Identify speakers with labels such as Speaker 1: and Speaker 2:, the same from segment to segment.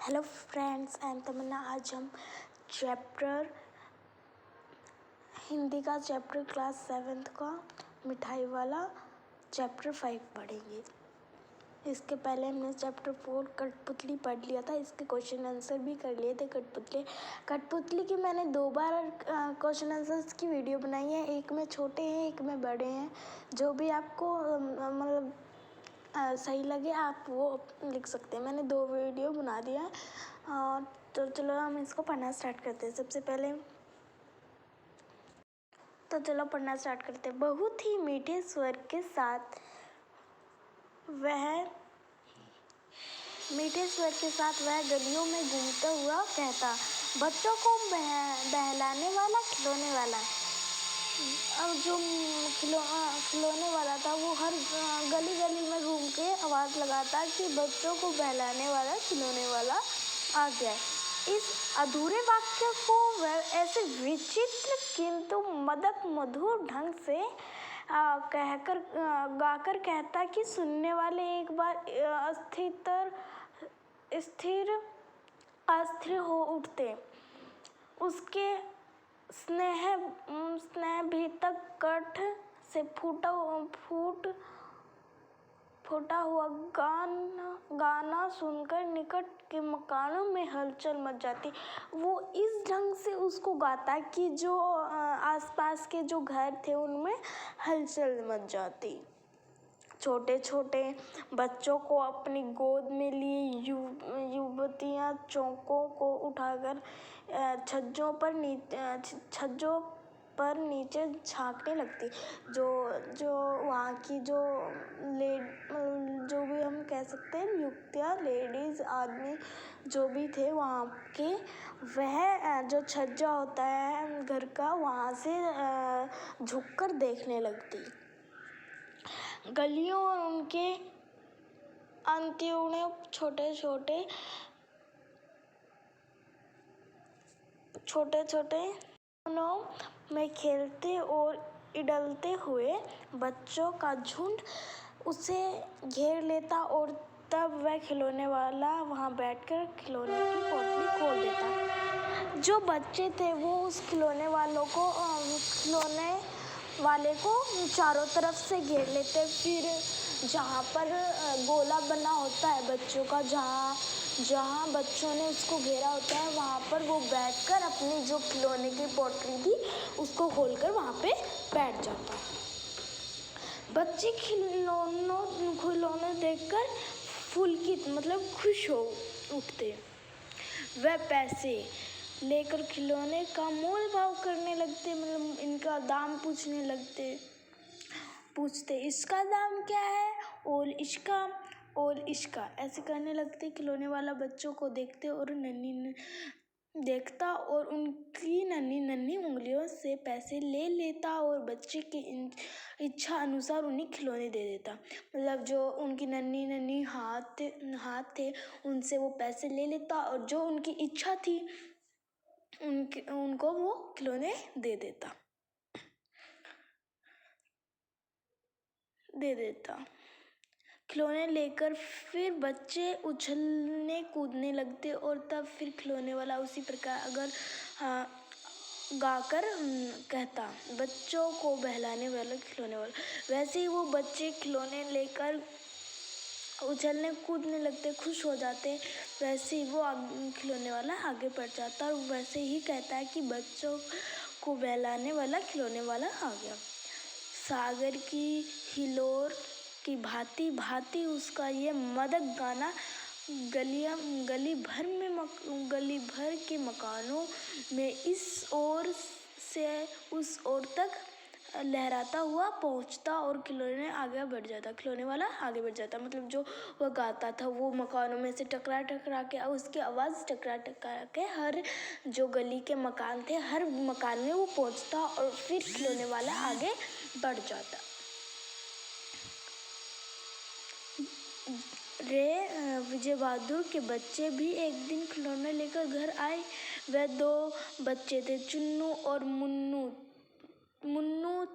Speaker 1: Hello friends, I am तमन्ना। आज हम हिंदी का चैप्टर क्लास 7th का मिठाई वाला चैप्टर 5 पढ़ेंगे। इसके पहले हमने चैप्टर 4 कठपुतली पढ़ लिया था। इसके क्वेश्चन आंसर भी कर लिए थे। कठपुतली की मैंने 2 बार क्वेश्चन आंसर्स की वीडियो बनाई है। एक में छोटे हैं, एक में बड़े हैं। जो भी आपको मतलब सही लगे आप वो लिख सकते हैं। मैंने 2 वीडियो बना दिया है। तो चलो हम इसको पढ़ना स्टार्ट करते हैं। सबसे पहले तो चलो पढ़ना स्टार्ट करते हैं। बहुत ही मीठे स्वर के साथ वह गलियों में घूमता हुआ कहता, बच्चों को बहलाने वाला खिलौने वाला। अब जो खिलौने वाला था वो हर गली गली में घूम के आवाज़ लगाता कि बच्चों को बहलाने वाला खिलौने वाला आ गया। इस अधूरे वाक्य को वह ऐसे विचित्र किंतु मदक मधुर ढंग से गाकर कहता कि सुनने वाले एक बार अस्थिर हो उठते। उसके स्नेह भी तक कंठ से फूटा हुआ गाना सुनकर निकट के मकानों में हलचल मच जाती। वो इस ढंग से उसको गाता कि जो आसपास के जो घर थे उनमें हलचल मच जाती। छोटे छोटे बच्चों को अपनी गोद में लिए युवतियां चौकों को उठाकर छज्जों पर नीचे झांकने लगती। जो वहाँ की जो भी हम कह सकते हैं युवतियाँ, लेडीज, आदमी जो भी थे वहाँ के, वह जो छज्जा होता है घर का वहाँ से झुककर देखने लगती। गलियों और उनके अंत्यों छोटे छोटे में खेलते और इडलते हुए बच्चों का झुंड उसे घेर लेता और तब वह खिलौने वाला वहां बैठकर खिलौने की पोटली खोल देता। जो बच्चे थे वो उस खिलौने वाले को चारों तरफ से घेर लेते। फिर जहाँ पर गोला बना होता है बच्चों का, जहाँ बच्चों ने उसको घेरा होता है वहाँ पर वो बैठकर अपनी जो खिलौने की पोटली थी उसको खोलकर वहाँ पे बैठ जाता। बच्चे खिलौने देखकर पुलकित मतलब खुश हो उठते। वह पैसे लेकर खिलौने का मोल भाव करने लगते, मतलब इनका दाम पूछते इसका दाम क्या है और इसका ऐसे करने लगते। खिलौने वाला बच्चों को देखता और उनकी नन्ही उंगलियों से पैसे ले लेता और बच्चे की इच्छा अनुसार उन्हें खिलौने दे देता। मतलब जो उनकी नन्ही हाथ थे उनसे वो पैसे ले लेता और जो उनकी इच्छा थी उनको वो खिलौने दे देता। खिलौने लेकर फिर बच्चे उछलने कूदने लगते और तब फिर खिलौने वाला उसी प्रकार अगर गाकर कहता, बच्चों को बहलाने वाला खिलौने वाला। वैसे ही वो बच्चे खिलौने लेकर उछलने कूदने लगते, खुश हो जाते। वैसे ही वो खिलौने वाला आगे बढ़ जाता और वैसे ही कहता है कि बच्चों को बहलाने वाला खिलौने वाला आ गया। सागर की हिलोर की भांति भांति उसका ये मदक गाना गली भर के मकानों में इस ओर से उस ओर तक लहराता हुआ पहुंचता और खिलौने वाला आगे बढ़ जाता। मतलब जो वह गाता था वो मकानों में से टकरा के उसकी आवाज़ टकरा के हर जो गली के मकान थे हर मकान में वो पहुंचता और फिर खिलौने वाला आगे बढ़ जाता। विजय बहादुर के बच्चे भी एक दिन खिलौने लेकर घर आए। वह 2 बच्चे थे, चुन्नू और मुन्नू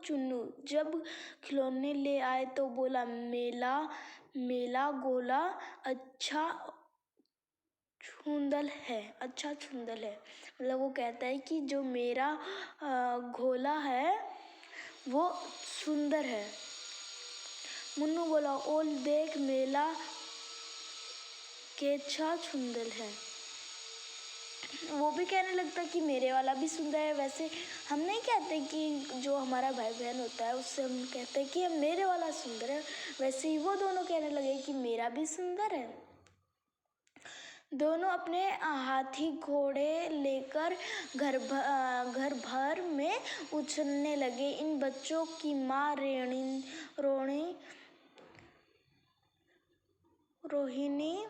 Speaker 1: चुन्नू जब खिलौने ले आए तो बोला, मेला गोला अच्छा छुंदल है, अच्छा छुंदल है। मतलब वो कहता है कि जो मेरा घोला है वो सुंदर है। मुन्नू बोला, ओल देख मेला केच्छा छुंदल है। वो भी कहने लगता कि मेरे वाला भी सुंदर है। वैसे हम नहीं कहते कि जो हमारा भाई बहन होता है उससे हम कहते हैं कि मेरे वाला सुंदर है, वैसे ही वो दोनों कहने लगे कि मेरा भी सुंदर है। दोनों अपने हाथी घोड़े लेकर घर भर में उछलने लगे। इन बच्चों की माँ रोहिणी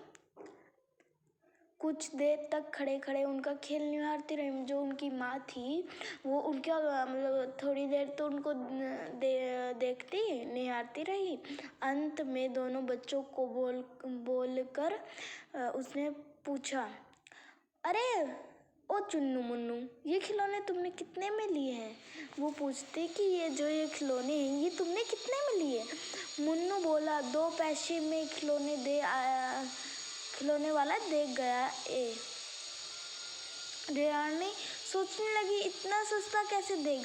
Speaker 1: कुछ देर तक खड़े खड़े उनका खेल निहारती रही। जो उनकी माँ थी वो उनका मतलब थोड़ी देर तो उनको देखती निहारती रही। अंत में दोनों बच्चों को बोलकर उसने पूछा, अरे ओ चुन्नू मुन्नू, ये खिलौने तुमने कितने में लिए हैं? वो पूछते कि ये खिलौने हैं ये तुमने कितने में लिए? मुन्नू बोला, 2 पैसे में खिलौने वाला दे गया। रेयानी सोचने लगी, इतना सस्ता कैसे दे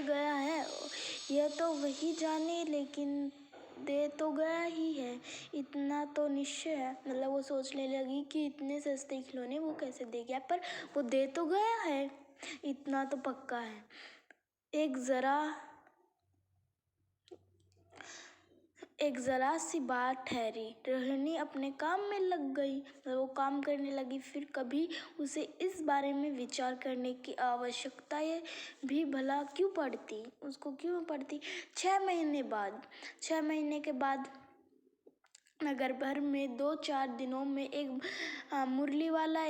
Speaker 1: गया है? यह तो वही जाने, लेकिन दे तो गया ही है, इतना तो निश्चय है। मतलब वो सोचने लगी कि इतने सस्ते खिलौने वो कैसे दे गया, पर वो दे तो गया है, इतना तो पक्का है। एक जरा सी बात ठहरी। रोहिणी अपने काम में लग गई। वो काम करने लगी। फिर कभी उसे इस बारे में विचार करने की आवश्यकता भी भला क्यों पड़ती? उसको क्यों पड़ती? 6 महीने के बाद नगर भर में 2-4 दिनों में एक मुरली वाला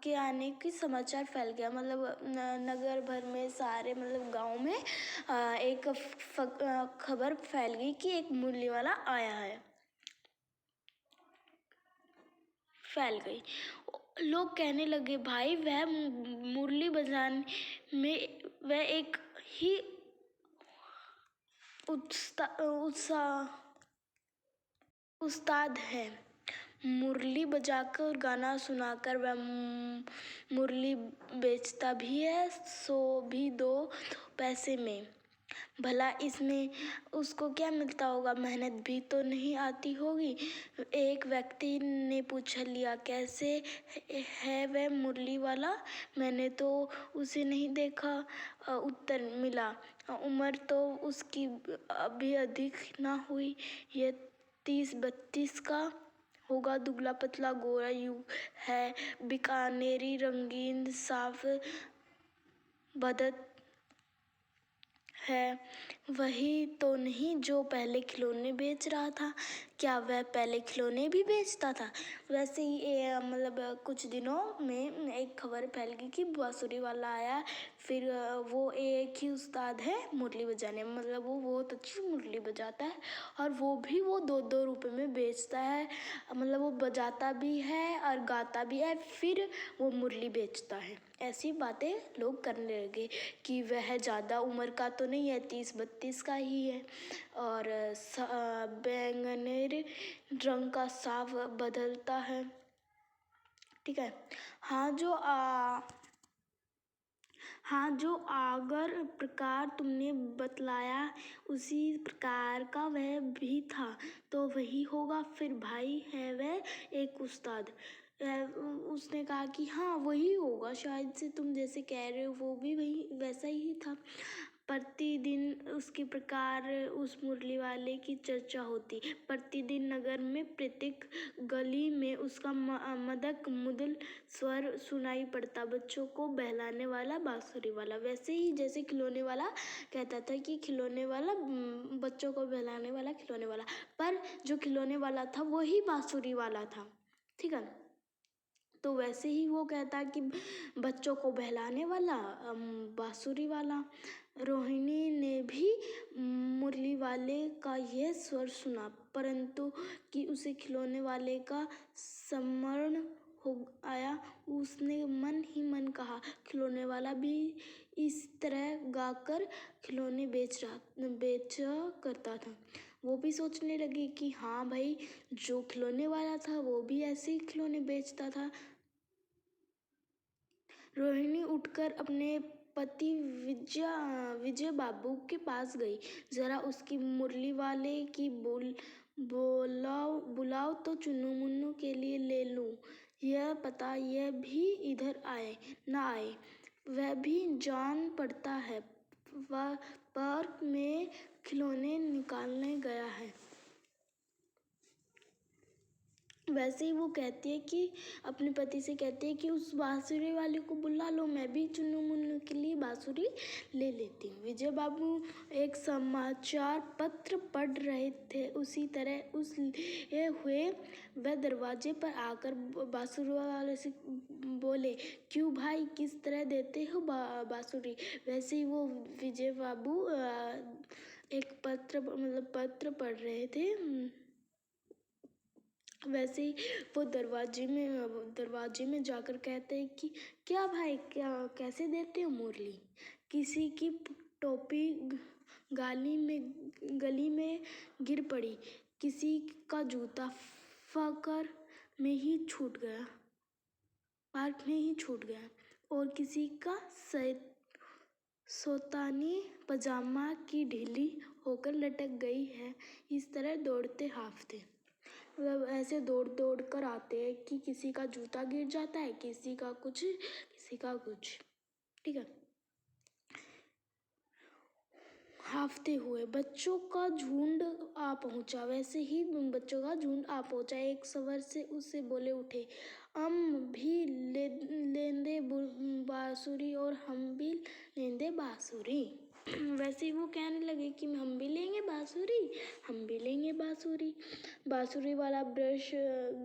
Speaker 1: के आने की समाचार फैल गया। मतलब नगर भर में सारे मतलब गांव में एक खबर फैल गई कि एक मुरली वाला आया है। फैल गई। लोग कहने लगे, भाई वह मुरली बजाने में वह एक ही उस्ताद है। मुरली बजाकर गाना सुनाकर वह मुरली बेचता भी है, सो भी 2 पैसे में। भला इसमें उसको क्या मिलता होगा? मेहनत भी तो नहीं आती होगी। एक व्यक्ति ने पूछ लिया, कैसे है वह मुरली वाला? मैंने तो उसे नहीं देखा। उत्तर मिला, उम्र तो उसकी अभी अधिक ना हुई, यह 30-32 का होगा। दुबला पतला गोरा है, बीकानेरी रंगीन साफ बदन है। वही तो नहीं जो पहले खिलौने बेच रहा था? क्या वह पहले खिलौने भी बेचता था? वैसे ही मतलब कुछ दिनों में एक खबर फैल गई कि बांसुरी वाला आया। फिर वो एक ही उस्ताद है मुरली बजाने में। मतलब वो बहुत अच्छी मुरली बजाता है और वो 2-2 रुपए में बेचता है। मतलब वो बजाता भी है और गाता भी है, फिर वो मुरली बेचता है। ऐसी बातें लोग करने लगे कि वह ज़्यादा उम्र का तो नहीं है, 30-32 का ही है और बैंगनी रंग का साफ बदलता है। ठीक है। हाँ, जो आगर प्रकार तुमने बतलाया उसी प्रकार का वह भी था, तो वही होगा फिर भाई है वह एक उस्ताद। उसने कहा कि हाँ वही होगा, शायद से तुम जैसे कह रहे हो वो भी वही वैसा ही था। प्रतिदिन उसके प्रकार उस मुरली वाले की चर्चा होती। प्रतिदिन नगर में प्रत्येक गली में उसका मदक मुदल स्वर सुनाई पड़ता। बच्चों को बहलाने वाला बांसुरी वाला। वैसे ही जैसे खिलौने वाला कहता था कि खिलौने वाला बच्चों को बहलाने वाला खिलौने वाला, पर जो खिलौने वाला था वही बांसुरी वाला था। ठीक है। तो वैसे ही वो कहता कि बच्चों को बहलाने वाला बांसुरी वाला। रोहिणी ने भी मुरली वाले का यह स्वर सुना, परंतु कि उसे खिलौने वाले का स्मरण हो आया। उसने मन ही मन कहा, खिलौने वाला भी इस तरह गाकर खिलौने बेचा करता था। वो भी सोचने लगी कि हाँ भाई, जो खिलौने वाला था वो भी ऐसे ही खिलौने बेचता था। रोहिणी उठकर अपने पति विजय बाबू के पास गई। जरा उसकी मुरली वाले की बुलाओ तो चुन्नू मुन्नू के लिए ले लूं। यह पता यह भी इधर आए ना आए, वह भी जान पड़ता है। वह पार्क में खिलौने निकालने गया है। वैसे ही वो कहती है कि अपने पति से कहती है कि उस बांसुरी वाले को बुला लो, मैं भी चुन्नू मुन्नू के लिए बांसुरी ले लेती हूँ। विजय बाबू एक समाचार पत्र पढ़ रहे थे। उसी तरह उस लिए हुए वह दरवाजे पर आकर बांसुरी वाले से बोले, क्यों भाई, किस तरह देते हो बांसुरी? वैसे ही वो विजय बाबू एक पत्र पढ़ रहे थे। वैसे ही वो दरवाजे में जाकर कहते हैं कि क्या भाई, क्या कैसे देते हो मुरली? किसी की टोपी गली में गिर पड़ी, किसी का जूता पार्क में ही छूट गया और किसी का सोतानी पजामा की ढीली होकर लटक गई है। इस तरह दौड़ते हाफते मतलब ऐसे दौड़ कर आते हैं कि किसी का जूता गिर जाता है, किसी का कुछ। ठीक है। हाफते हुए बच्चों का झुंड आ पहुंचा। वैसे ही बच्चों का झुंड आ पहुंचा। एक सवर से उससे बोले उठे, हम भी लेंदे बांसुरी और हम भी लेंदे बांसुरी। वैसे ही वो कहने लगे कि हम भी लेंगे बांसुरी। बांसुरी वाला ब्रश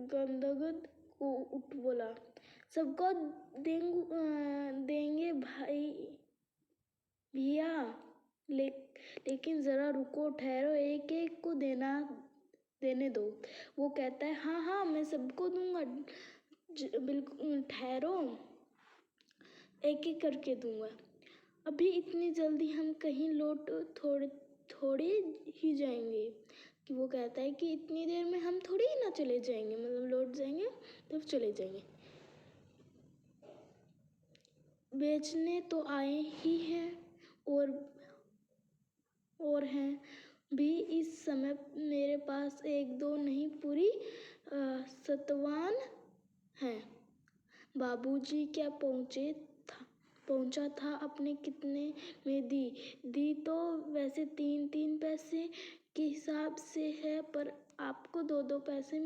Speaker 1: गदगद को उठ बोला, सबको देंगे भाई भैया, लेकिन जरा रुको, ठहरो, एक एक को देने दो। वो कहता है, हाँ मैं सबको दूंगा, बिल्कुल ठहरो, एक एक करके दूंगा। अभी इतनी जल्दी हम कहीं लौट थोड़े ही जाएंगे। कि वो कहता है कि इतनी देर में हम थोड़ी ही ना चले जाएंगे, मतलब लौट जाएंगे तब चले जाएंगे। बेचने तो आए ही हैं और हैं भी। इस समय मेरे पास एक दो नहीं, पूरी 57 है। बाबूजी क्या पहुंचा था, अपने कितने में दी तो वैसे 3-3 पैसे के हिसाब से है, पर आपको 2-2 पैसे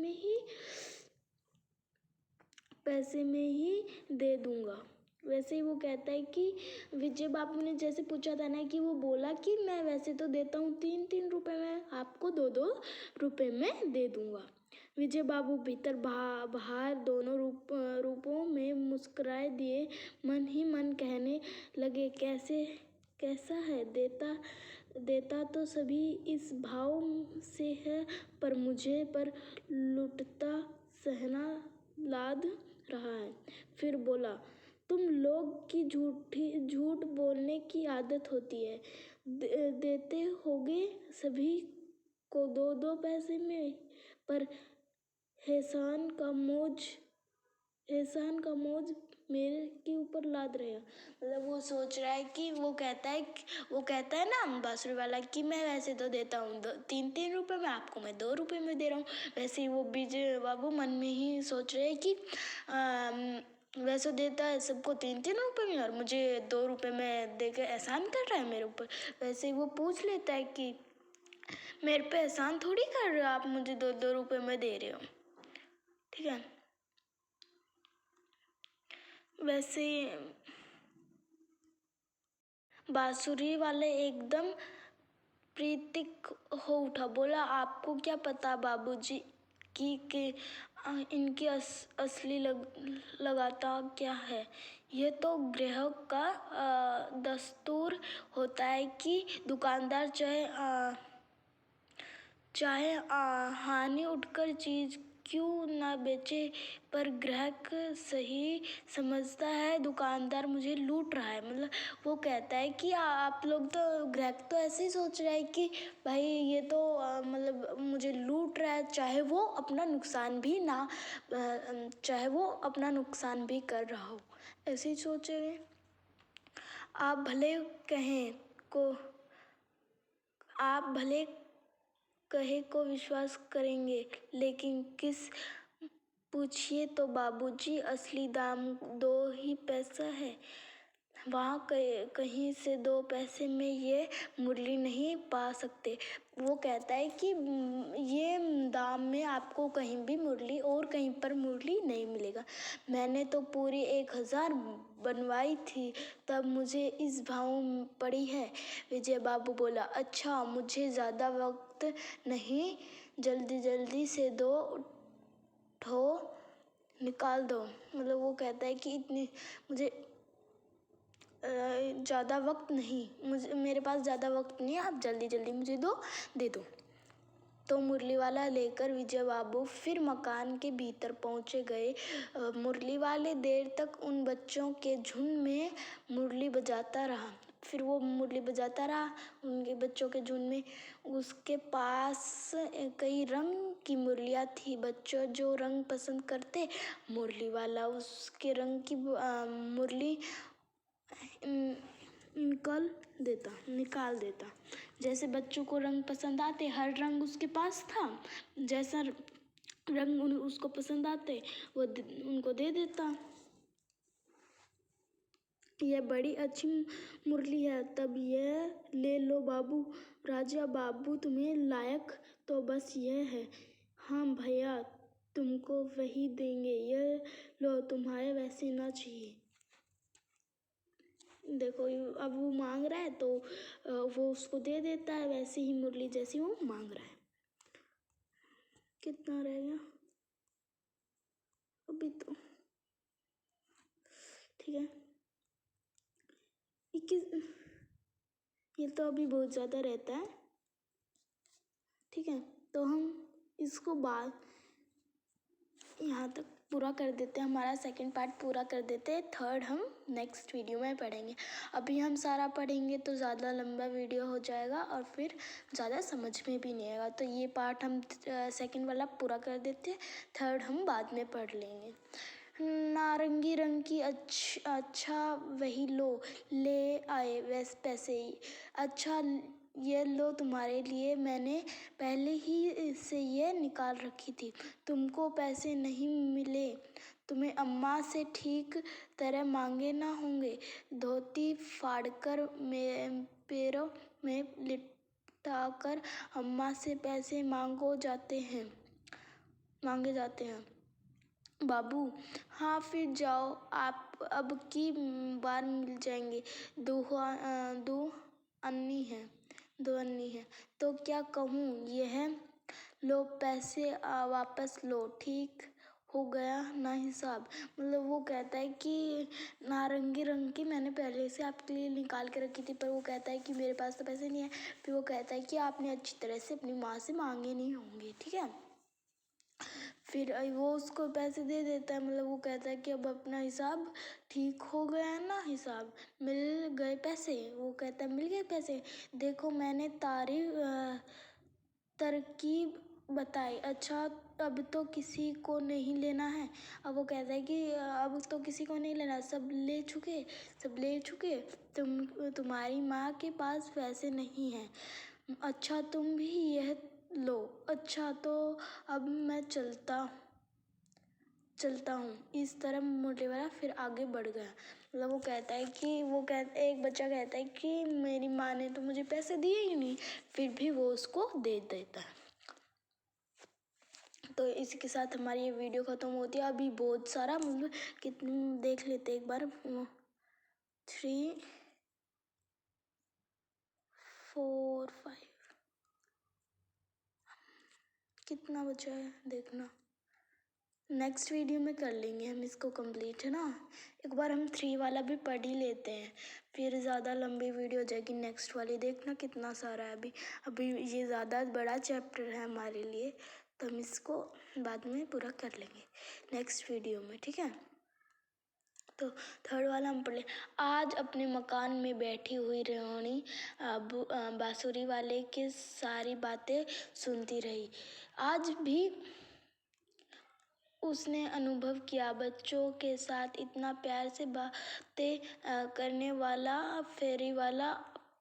Speaker 1: में ही दे दूंगा। वैसे ही वो कहता है कि विजय बाबू ने जैसे पूछा था ना, कि वो बोला कि मैं वैसे तो देता हूँ 3-3 रुपए में, आपको 2-2 रुपए में दे दूंगा। विजय बाबू भीतर बाहर दोनों रूपों में मुस्कुराए दिए, मन ही मन कहने लगे, कैसा है? देता तो सभी इस भाव से है, पर मुझे पर लुटता सहना लाद रहा है। फिर बोला, तुम लोग की झूठ बोलने की आदत होती है। देते होगे सभी को 2-2 पैसे में, पर एहसान का मोज मेरे के ऊपर लाद रहे हो। मतलब वो सोच रहा है कि वो कहता है ना बांसुरी वाला, कि मैं वैसे तो देता हूँ 3-3 रुपए में, आपको मैं 2 रुपए में दे रहा हूँ। वैसे ही वो विजय बाबू मन में ही सोच रहे हैं कि वैसे देता है सबको 3-3 रुपए में और मुझे 2 रुपए में देकर एहसान कर रहा है मेरे ऊपर। वैसे ही वो पूछ लेता है कि मेरे पे एहसान थोड़ी कर रहे हो, आप मुझे 2-2 रुपए में दे रहे हो। ठीक है। वैसे बांसुरी वाले एकदम प्रीतिक हो उठा, बोला, आपको क्या पता बाबूजी कि इनकी असली लगाता क्या है? यह तो ग्राहक का दस्तूर होता है कि दुकानदार चाहे हानि उठकर चीज क्यों ना बेचे, पर ग्राहक सही समझता है दुकानदार मुझे लूट रहा है। मतलब वो कहता है कि आप लोग तो, ग्राहक तो ऐसे ही सोच रहा है कि भाई ये तो मतलब मुझे लूट रहा है, चाहे वो अपना नुकसान भी कर रहा हो, ऐसे ही सोचेंगे। आप भले कहें को आप भले कहे को विश्वास करेंगे, लेकिन किस पूछिए तो बाबूजी, असली दाम 2 ही पैसा है। वहाँ कहीं से 2 पैसे में ये मुरली नहीं पा सकते। वो कहता है कि ये दाम में आपको कहीं भी मुरली और कहीं पर मुरली नहीं मिलेगा। मैंने तो पूरी 1000 बनवाई थी, तब मुझे इस भाव पड़ी है। विजय बाबू बोला, अच्छा, मुझे ज़्यादा वक्त नहीं, जल्दी जल्दी से 2 ठो निकाल दो। मतलब वो कहता है कि मुझे ज़्यादा वक्त नहीं, मेरे पास ज़्यादा वक्त नहीं है, आप जल्दी जल्दी मुझे दे दो। तो मुरली वाला लेकर विजय बाबू फिर मकान के भीतर पहुंचे गए। मुरली वाले देर तक उन बच्चों के झुंड में मुरली बजाता रहा। फिर वो मुरली बजाता रहा उनके बच्चों के झुंड में। उसके पास कई रंग की मुरलियाँ थी। बच्चों जो रंग पसंद करते, मुरली वाला उसके रंग की मुरली निकाल देता। जैसे बच्चों को रंग पसंद आते, हर रंग उसके पास था, जैसा रंग उसको पसंद आते वो उनको दे देता। यह बड़ी अच्छी मुरली है, तब यह ले लो बाबू। राजा बाबू, तुम्हें लायक तो बस यह है। हाँ भैया, तुमको वही देंगे, यह लो, तुम्हारे वैसे ना चाहिए। देखो अब वो मांग रहा है तो वो उसको दे देता है वैसे ही मुरली जैसी वो मांग रहा है। कितना रह गया अभी तो, ठीक है, 21। ये तो अभी बहुत ज़्यादा रहता है, ठीक है, तो हम इसको बाद यहाँ तक पूरा कर देते हैं। हमारा सेकंड पार्ट पूरा कर देते हैं, थर्ड हम नेक्स्ट वीडियो में पढ़ेंगे। अभी हम सारा पढ़ेंगे तो ज़्यादा लंबा वीडियो हो जाएगा और फिर ज़्यादा समझ में भी नहीं आएगा। तो ये पार्ट हम सेकंड वाला पूरा कर देते हैं, थर्ड हम बाद में पढ़ लेंगे। नारंगी रंग की अच्छा वही लो, ले आए वैसे पैसे ही। अच्छा, ये लो तुम्हारे लिए, मैंने पहले ही से ये निकाल रखी थी। तुमको पैसे नहीं मिले, तुम्हें अम्मा से ठीक तरह मांगे ना होंगे। धोती फाड़कर पैरों में लिटाकर अम्मा से पैसे मांगे जाते हैं। बाबू, हाँ फिर जाओ, आप अब की बार मिल जाएंगे। दो अन्नी है तो क्या कहूँ, यह लो पैसे वापस लो, ठीक हो गया ना हिसाब। मतलब वो कहता है कि नारंगी रंग की मैंने पहले से आपके लिए निकाल के रखी थी, पर वो कहता है कि मेरे पास तो पैसे नहीं है। फिर वो कहता है कि आपने अच्छी तरह से अपनी माँ से मांगे नहीं होंगे, ठीक है। फिर वो उसको पैसे दे देता है। मतलब वो कहता है कि अब अपना हिसाब ठीक हो गया है ना, हिसाब मिल गए पैसे। वो कहता है मिल गए पैसे, देखो मैंने तरकीब बताई। अच्छा, अब तो किसी को नहीं लेना है। अब वो कहता है कि अब तो किसी को नहीं लेना, सब ले चुके। तुम्हारी माँ के पास पैसे नहीं हैं। अच्छा, तुम भी यह लो। अच्छा, तो अब मैं चलता हूँ। इस तरह मुरली वाला फिर आगे बढ़ गया। मतलब वो कहता है कि एक बच्चा कहता है कि मेरी माँ ने तो मुझे पैसे दिए ही नहीं, फिर भी वो उसको दे देता है। तो इसी के साथ हमारी ये वीडियो ख़त्म होती है। अभी बहुत सारा मतलब कितने देख लेते एक बार, 3 4 5 कितना बचा है देखना। नेक्स्ट वीडियो में कर लेंगे हम इसको कंप्लीट, है ना। एक बार हम 3 वाला भी पढ़ ही लेते हैं, फिर ज़्यादा लंबी वीडियो हो जाएगी नेक्स्ट वाली। देखना कितना सारा है अभी ये ज़्यादा बड़ा चैप्टर है हमारे लिए, तो हम इसको बाद में पूरा कर लेंगे नेक्स्ट वीडियो में, ठीक है। तो थर्ड वाला हम पढ़ लें। आज अपने मकान में बैठी हुई रोहिणी बांसुरी वाले की सारी बातें सुनती रही। आज भी उसने अनुभव किया, बच्चों के साथ इतना प्यार से बातें करने वाला फेरी वाला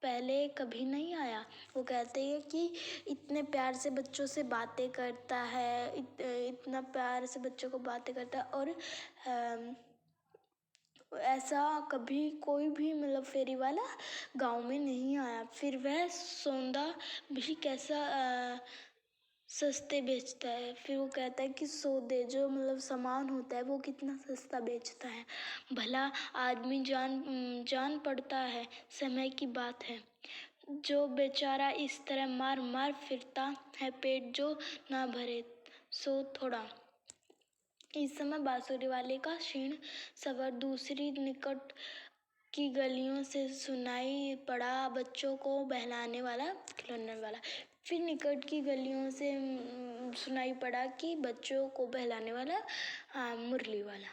Speaker 1: पहले कभी नहीं आया। वो कहते हैं कि इतने प्यार से बच्चों से बातें करता है, इतना प्यार से बच्चों को बातें करता है, और ऐसा कभी कोई भी मतलब फेरी वाला गांव में नहीं आया। फिर वह सौदा भी कैसा सस्ते बेचता है। फिर वो कहता है कि सौदे जो मतलब सामान होता है वो कितना सस्ता बेचता है। भला आदमी जान पड़ता है, समय की बात है। जो बेचारा इस तरह मार मार फिरता है, पेट जो ना भरे सो थोड़ा। इस समय बांसुरी वाले का क्षीण स्वर दूसरी निकट की गलियों से सुनाई पड़ा, बच्चों को बहलाने वाला, खिलौने वाला। फिर निकट की गलियों से सुनाई पड़ा कि बच्चों को बहलाने वाला, मुरली वाला।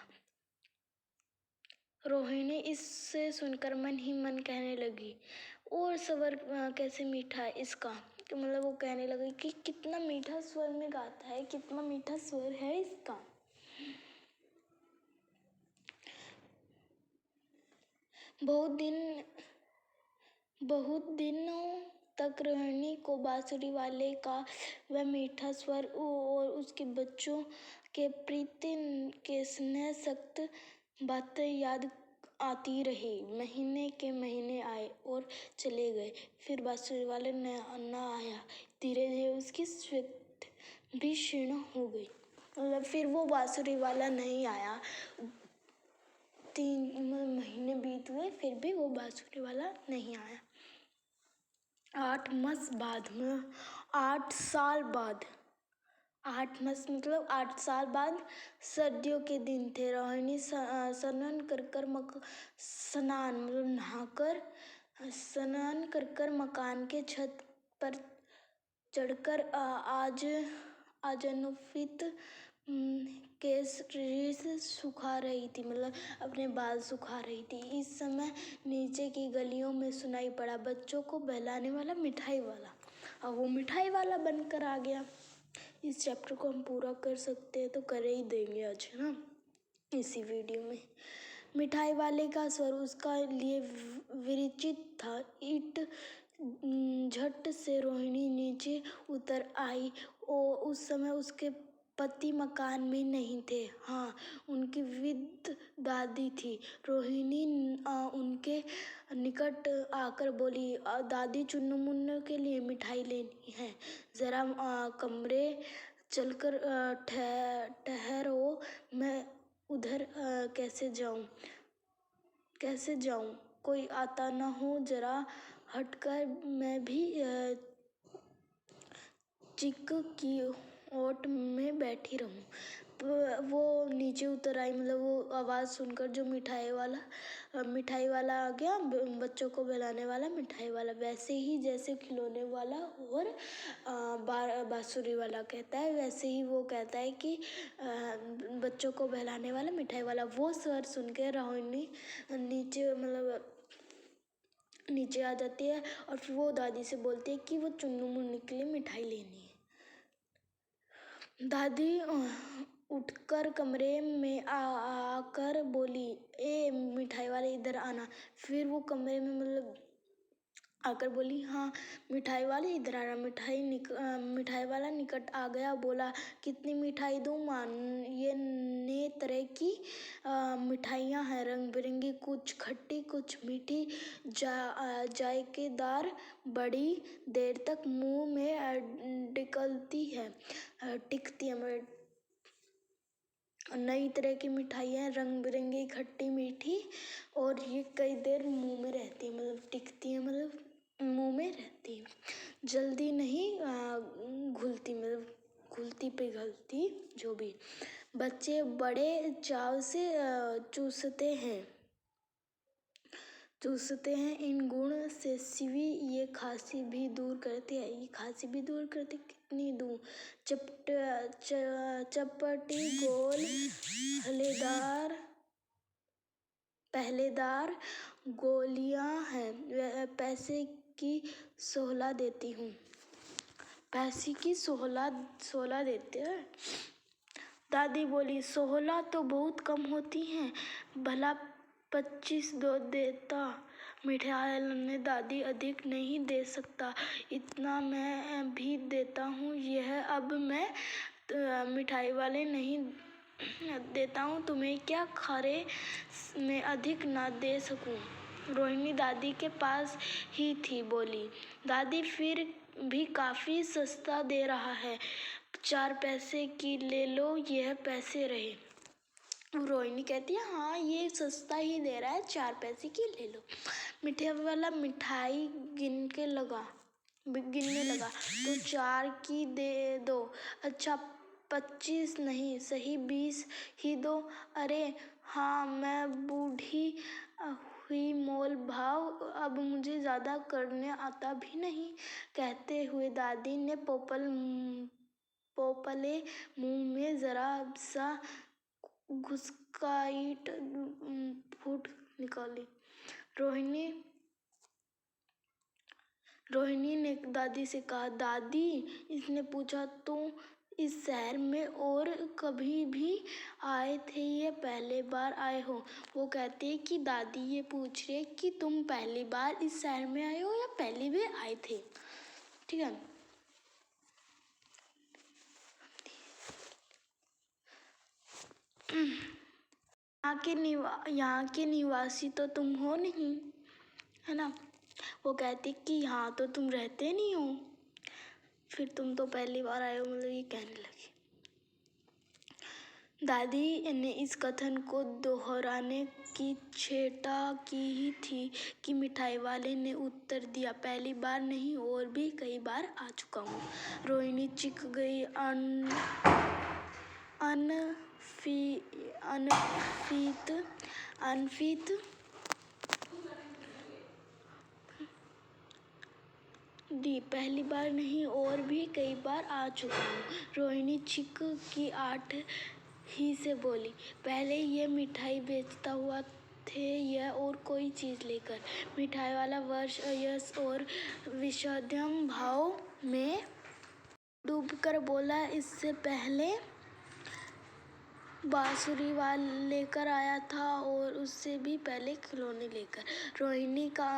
Speaker 1: रोहिणी इससे सुनकर मन ही मन कहने लगी, और स्वर कैसे मीठा है इसका। तो मतलब वो कहने लगी कि कितना मीठा स्वर में गाता है, कितना मीठा स्वर है इसका। बहुत दिनों तक रोहिणी को बांसुरी वाले का वह मीठा स्वर और उसके बच्चों के प्रीति के स्नेह सख्त बातें याद आती रही। महीने के महीने आए और चले गए, फिर बांसुरी वाले न आया। धीरे धीरे उसकी स्थिति भी क्षीण हो गई। मतलब फिर वो बांसुरी वाला नहीं आया। 3 महीने बीत गए, फिर भी वो बांसुरी वाला नहीं आया। 8 मास बाद में 8 साल बाद, 8 मास मतलब 8 साल बाद सर्दियों के दिन थे। रोहिणी स्नान कर मकान के छत पर चढ़कर अनुफित केस सुखा रही थी, मतलब अपने बाल सुखा रही थी। इस समय नीचे की गलियों में सुनाई पड़ा, बच्चों को बहलाने वाला मिठाई वाला। अब वो मिठाई वाला बनकर आ गया। इस चैप्टर को हम पूरा कर सकते हैं तो कर ही देंगे आज, है ना, इसी वीडियो में। मिठाई वाले का स्वर उसका लिए विरचित था। झट से रोहिणी नीचे उतर आई। उस समय उसके पति मकान में नहीं थे। हाँ, उनकी वृद्ध दादी थी। रोहिणी उनके निकट आकर बोली, दादी, चुन्नू मुन्नू के लिए मिठाई लेनी है, जरा कमरे चलकर ठहरो, मैं उधर कैसे जाऊं, कोई आता न हो, जरा हटकर मैं भी चिक की ओट में बैठी रहूं। वो नीचे उतर आई, मतलब वो आवाज़ सुनकर, जो मिठाई वाला आ गया, बच्चों को बहलाने वाला मिठाई वाला, वैसे ही जैसे खिलौने वाला और बांसुरी वाला कहता है, वैसे ही वो कहता है कि बच्चों को बहलाने वाला मिठाई वाला। वो स्वर सुन के रोहिणी नीचे आ जाती है, और फिर वो दादी से बोलती है कि वो चुन्नू मुन्नू के लिए मिठाई लेनी है। दादी उठकर कमरे में आकर बोली, ए मिठाई वाले, इधर आना। फिर वो कमरे में मतलब आकर बोली, हाँ मिठाई वाले, इधर आना। मिठाई वाला निकट आ गया, बोला, कितनी मिठाई दूँ माँ? ये नए तरह की मिठाइयाँ हैं, रंग बिरंगी, कुछ खट्टी कुछ मीठी, जायकेदार, बड़ी देर तक मुंह में टिकती है। नई तरह की मिठाइयाँ, रंग बिरंगी, खट्टी मीठी, और ये कई देर मुंह में रहती है, मतलब टिकती है, मतलब मुंह में रहती है, जल्दी नहीं घुलती, मतलब घुलती पिघलती, जो भी। बच्चे बड़े चाव से चूसते हैं। इन गुण से शिवी ये खांसी भी दूर करते हैं। ये खांसी भी दूर करते, कितनी दूर? चपटी गोल पहलेदार गोलियां हैं। पैसे की 16 देती हूँ। पैसे की 16 देते हैं। दादी बोली, 16 तो बहुत कम होती हैं, भला 25 दो देता। मिठाई ने दादी, अधिक नहीं दे सकता, इतना मैं भी देता हूँ। यह अब मैं मिठाई वाले नहीं देता हूँ, तुम्हें क्या खरे में अधिक ना दे सकूँ। रोहिणी दादी के पास ही थी, बोली, दादी फिर भी काफी सस्ता दे रहा है, 4 पैसे की ले लो, यह पैसे रहे। रोहिणी कहती है, हाँ ये सस्ता ही दे रहा है, 4 पैसे की ले लो। मिठाई वाला मिठाई गिनने लगा, तो 4 की दे दो। अच्छा 25 नहीं, सही 20 ही दो। अरे हाँ, मैं बूढ़ी हुई, मोल भाव अब मुझे ज्यादा करने आता भी नहीं। कहते हुए दादी ने पोपले मुंह में जरा सा घुसकाईट फूट निकाली। रोहिणी ने दादी से कहा, दादी, इसने पूछा, तुम इस शहर में और कभी भी आए थे या पहली बार आए हो? वो कहती है कि दादी ये पूछ रही है कि तुम पहली बार इस शहर में आए हो या पहली बार आए थे। ठीक है। यहाँ के निवासी तो तुम हो नहीं, है ना? वो कहती कि हाँ तो तुम रहते नहीं हो, फिर तुम तो पहली बार आए हो, मतलब ये कहने लगी। दादी ने इस कथन को दोहराने की चेष्टा की ही थी कि मिठाई वाले ने उत्तर दिया, पहली बार नहीं, और भी कई बार आ चुका हूँ। रोहिणी चीख गई, अनफित दी, पहली बार नहीं और भी कई बार आ चुका हूँ। रोहिणी चीख की आठ ही से बोली, पहले ये मिठाई बेचता हुआ थे या और कोई चीज लेकर? मिठाई वाला वर्ष यश और विषाद्यम भाव में डूबकर बोला, इससे पहले बांसुरी लेकर आया था और उससे भी पहले खिलौने लेकर। रोहिणी का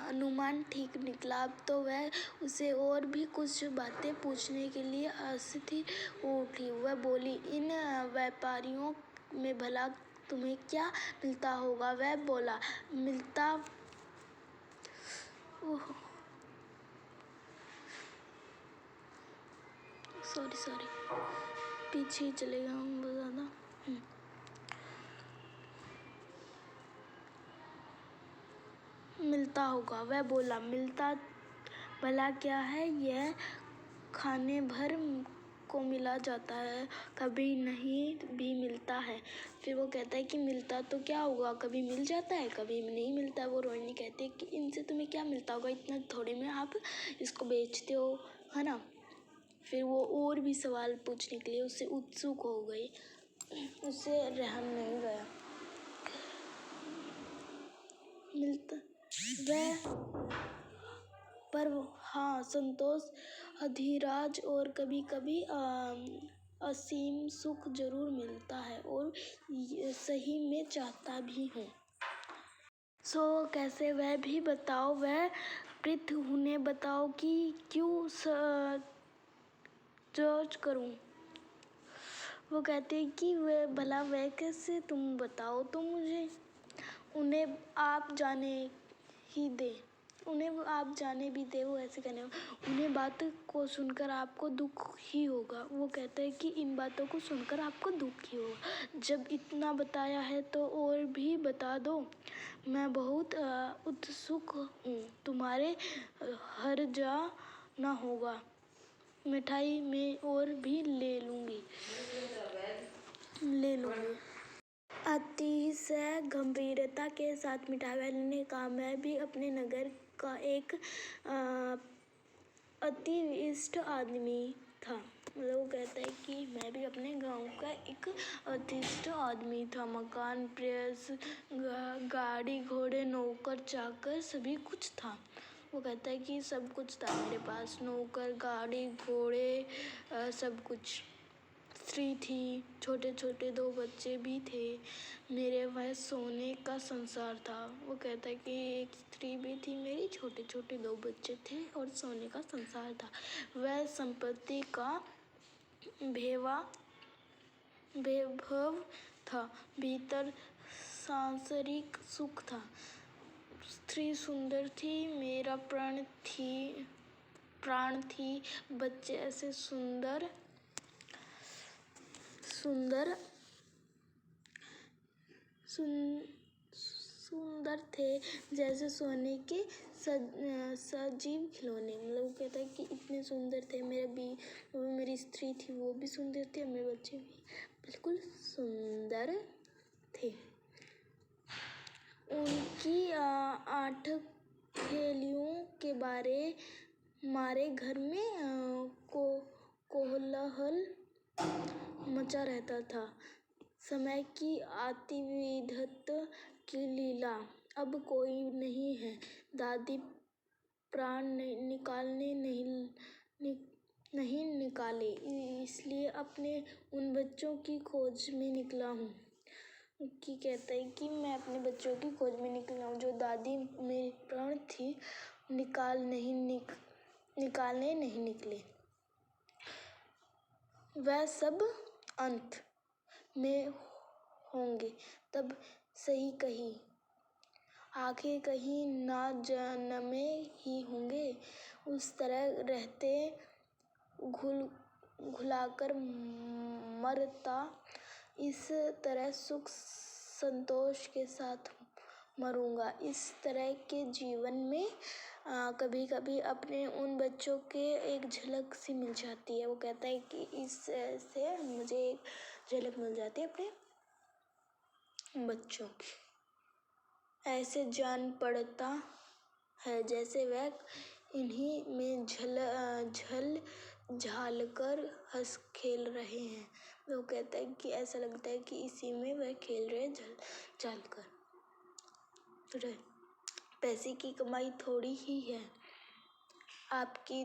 Speaker 1: अनुमान ठीक निकला। अब तो वह उसे और भी कुछ बातें पूछने के लिए अस्थिर उठी। वह बोली, इन व्यापारियों में भला तुम्हें क्या मिलता होगा? वह बोला, मिलता सॉरी पीछे चले गए हम बहुत ज़्यादा। मिलता होगा, वह बोला, मिलता भला क्या है? यह खाने भर को मिला जाता है, कभी नहीं भी मिलता है। फिर वो कहता है कि मिलता तो क्या होगा, कभी मिल जाता है, कभी नहीं मिलता। वो रोहिणी कहती है कि इनसे तुम्हें क्या मिलता होगा, इतना थोड़े में आप इसको बेचते हो, है ना? फिर वो और भी सवाल पूछने के लिए उससे उत्सुक हो गई, उससे रहम नहीं गया। मिलता वह पर हाँ, संतोष, अधिराज और कभी कभी असीम सुख जरूर मिलता है, और सही में चाहता भी हूँ। सो कैसे, वह भी बताओ, वह पृथ उन्हें बताओ कि क्यों सर्च करूँ? वो कहते हैं कि वह भला वह कैसे, तुम बताओ तो मुझे। उन्हें आप जाने भी दे, वो ऐसे कहने, उन्हें बात को सुनकर आपको दुख ही होगा। वो कहता है कि इन बातों को सुनकर आपको दुख ही होगा। जब इतना बताया है तो और भी बता दो, मैं बहुत उत्सुक हूँ, तुम्हारे हर्जा ना होगा, मिठाई में और भी ले लूँगी। अति से गंभीरता के साथ मिठाई वाले ने कहा, मैं भी अपने नगर का एक अतिविशिष्ट आदमी था। मतलब वो कहता है कि मैं भी अपने गांव का एक अतिष्ट आदमी था। मकान, प्रेस, गाड़ी, घोड़े, नौकर, चाकर सभी कुछ था। वो कहता है कि सब कुछ था मेरे पास, नौकर, गाड़ी, घोड़े, सब कुछ। स्त्री थी, छोटे छोटे 2 बच्चे भी थे। मेरे वह सोने का संसार था। वो कहता है कि एक स्त्री भी थी मेरी, छोटे छोटे 2 बच्चे थे और सोने का संसार था। वह संपत्ति का वैभव था, भीतर सांसारिक सुख था। स्त्री सुंदर थी, मेरा प्राण थी। बच्चे ऐसे सुंदर थे जैसे सोने के सजीव खिलौने। मतलब वो कहता है कि इतने सुंदर थे। मेरी स्त्री थी, वो भी सुंदर थी, और मेरे बच्चे भी बिल्कुल सुंदर थे। उनकी 8 खेलियों के मारे घर में कोलाहल मचा रहता था। समय की अतिविधत की लीला। अब कोई नहीं है। दादी प्राण नहीं निकाले, इसलिए अपने उन बच्चों की खोज में निकला हूँ। कि कहता है कि मैं अपने बच्चों की खोज में निकला हूँ। जो दादी मेरी प्राण थी, निकालने नहीं निकले। वह सब अंत में होंगे, तब सही कहीं आखिर कहीं ना जन्मे ही होंगे। उस तरह रहते घुलाकर मरता, इस तरह सुख संतोष के साथ मरूंगा। इस तरह के जीवन में कभी कभी अपने उन बच्चों के एक झलक सी मिल जाती है। वो कहता है कि इससे मुझे एक झलक मिल जाती है अपने बच्चों की। ऐसे जान पड़ता है जैसे वह इन्हीं में झाल कर हंस खेल रहे हैं। वो कहता है कि ऐसा लगता है कि इसी में वह खेल रहे झाल कर। पैसे की कमाई थोड़ी ही है, आपकी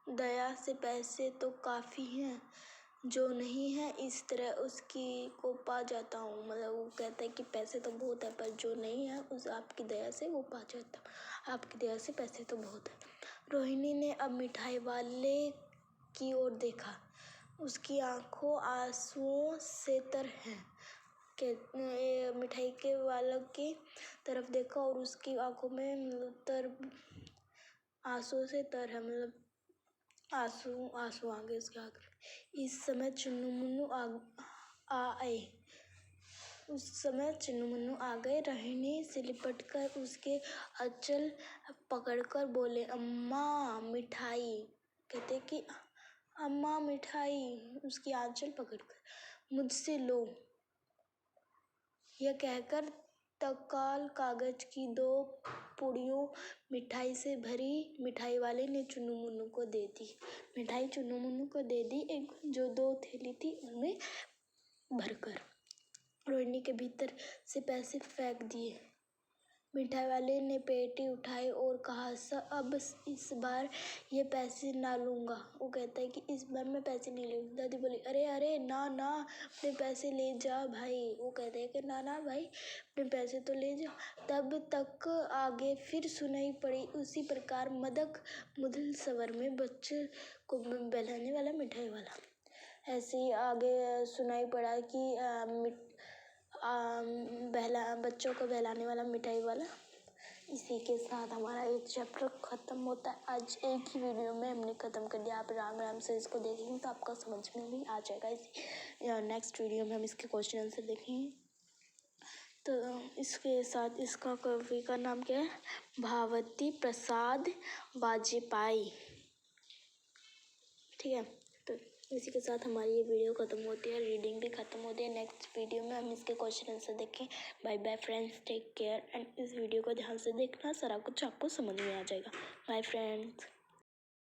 Speaker 1: दया से पैसे तो काफी हैं। जो नहीं है इस तरह उसकी को पा जाता हूँ। मतलब वो कहता है कि पैसे तो बहुत है, पर जो नहीं है उस आपकी दया से वो पा जाता हूँ। आपकी दया से पैसे तो बहुत है। रोहिणी ने अब मिठाई वाले की ओर देखा। उसकी आंखों आंसुओं से तर हैं। मिठाई के वाले की तरफ देखा और उसकी आंखों में आंसुओं से तर है। मतलब आंसू आ गए उसके आंख में। इस समय चुन्नू मुन्नू आ गए। रोहिणी से लिपटकर उसके आंचल पकड़कर बोले, अम्मा मिठाई। कहते कि अम्मा मिठाई। उसकी आंचल पकड़कर, मुझसे लो। यह कहकर तत्काल कागज की 2 पुड़ियों मिठाई से भरी मिठाई वाले ने चुन्नू मुन्नू को दे दी। मिठाई चुन्नू मुन्नू को दे दी, एक जो 2 थैली थी उनमें भरकर। रोहिणी के भीतर से पैसे फेंक दिए। मिठाई वाले ने पेटी उठाई और कहा, अब इस बार ये पैसे ना लूंगा। वो कहता है कि इस बार मैं पैसे नहीं लूंगा। दादी बोली, अरे अरे ना अपने पैसे ले जा भाई। वो कहते हैं कि ना भाई अपने पैसे तो ले जा। तब तक आगे फिर सुनाई पड़ी उसी प्रकार मुदल स्वर में बच्चे को बहलाने वाला मिठाई वाला। ऐसे ही आगे सुनाई पड़ा कि बच्चों को बहलाने वाला मिठाई वाला। इसी के साथ हमारा एक चैप्टर खत्म होता है। आज एक ही वीडियो में हमने खत्म कर दिया। आप राम से इसको देखेंगे तो आपका समझ में भी आ जाएगा। नेक्स्ट वीडियो में हम इसके क्वेश्चन आंसर देखेंगे। तो इसके साथ इसका कवि का नाम क्या है? भावती प्रसाद वाजपेयी। ठीक है, तो इसी के साथ हमारी ये वीडियो ख़त्म होती है, रीडिंग भी ख़त्म होती है। नेक्स्ट वीडियो में हम इसके क्वेश्चन आंसर देखें। Bye bye friends, take care and इस वीडियो को ध्यान से देखना, सारा कुछ आपको समझ में आ जाएगा। Bye friends.